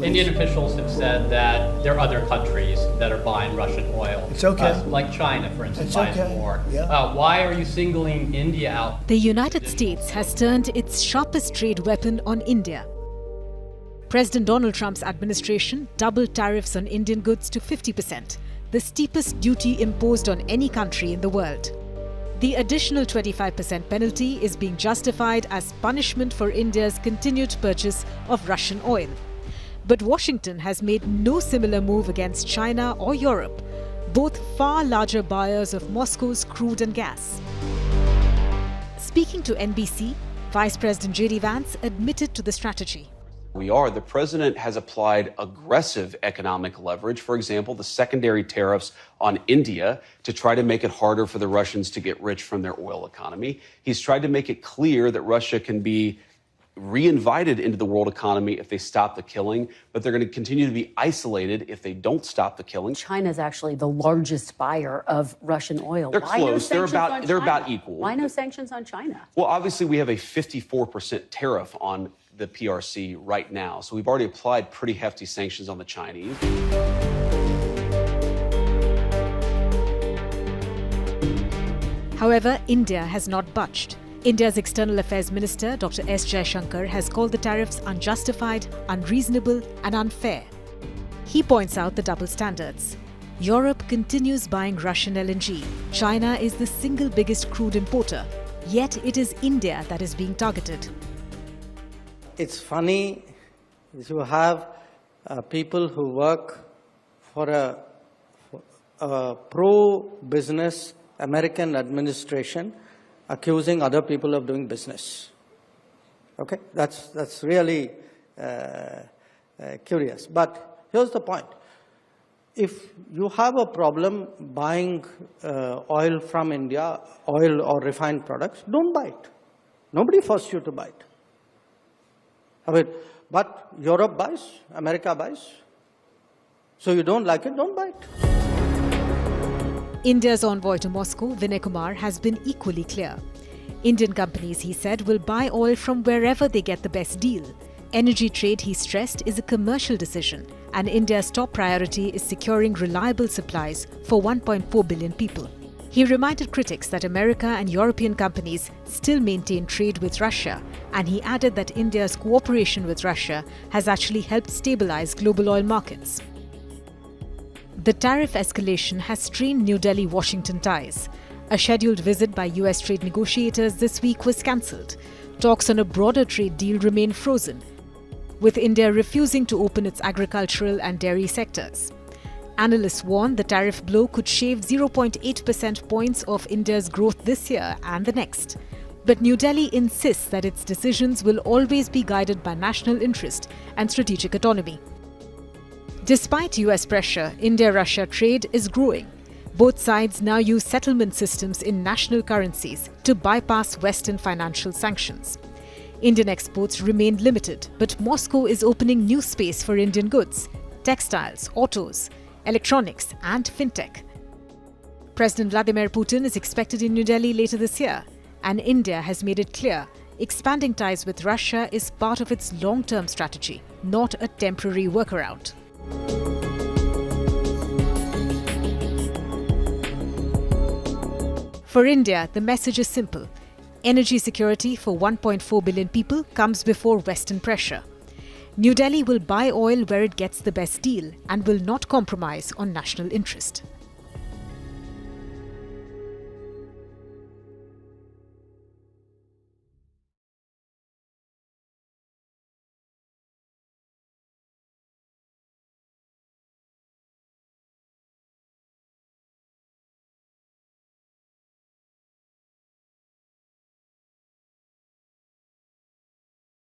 Indian officials have said that there are other countries that are buying Russian oil. It's okay. Like China, for instance, It's buys okay. more. Yeah. Why are you singling India out? The United States has turned its sharpest trade weapon on India. President Donald Trump's administration doubled tariffs on Indian goods to 50%, the steepest duty imposed on any country in the world. The additional 25% penalty is being justified as punishment for India's continued purchase of Russian oil. But Washington has made no similar move against China or Europe, both far larger buyers of Moscow's crude and gas. Speaking to NBC, Vice President JD Vance admitted to the strategy. The president has applied aggressive economic leverage, for example, the secondary tariffs on India to try to make it harder for the Russians to get rich from their oil economy. He's tried to make it clear that Russia can be reinvited into the world economy if they stop the killing, but they're going to continue to be isolated if they don't stop the killing. China is actually the largest buyer of Russian oil. They're close. They're about equal. Why no sanctions on China? Well, obviously, we have a 54% tariff on the PRC right now. So we've already applied pretty hefty sanctions on the Chinese. However, India has not budged. India's External Affairs Minister, Dr. S. Jaishankar, has called the tariffs unjustified, unreasonable, and unfair. He points out the double standards. Europe continues buying Russian LNG. China is the single biggest crude importer. Yet it is India that is being targeted. It's funny, you have people who work for a pro-business American administration accusing other people of doing business. Okay, that's really curious. But here's the point. If you have a problem buying oil from India, oil or refined products, don't buy it. Nobody forced you to buy it. But Europe buys, America buys. So you don't like it, don't buy it. India's envoy to Moscow, Vinay Kumar, has been equally clear. Indian companies, he said, will buy oil from wherever they get the best deal. Energy trade, he stressed, is a commercial decision, and India's top priority is securing reliable supplies for 1.4 billion people. He reminded critics that America and European companies still maintain trade with Russia, and he added that India's cooperation with Russia has actually helped stabilize global oil markets. The tariff escalation has strained New Delhi-Washington ties. A scheduled visit by US trade negotiators this week was cancelled. Talks on a broader trade deal remain frozen, with India refusing to open its agricultural and dairy sectors. Analysts warn the tariff blow could shave 0.8% points of India's growth this year and the next. But New Delhi insists that its decisions will always be guided by national interest and strategic autonomy. Despite US pressure, India-Russia trade is growing. Both sides now use settlement systems in national currencies to bypass Western financial sanctions. Indian exports remain limited, but Moscow is opening new space for Indian goods, textiles, autos, electronics, and fintech. President Vladimir Putin is expected in New Delhi later this year, and India has made it clear expanding ties with Russia is part of its long-term strategy, not a temporary workaround. For India, the message is simple. Energy security for 1.4 billion people comes before Western pressure. New Delhi will buy oil where it gets the best deal and will not compromise on national interest.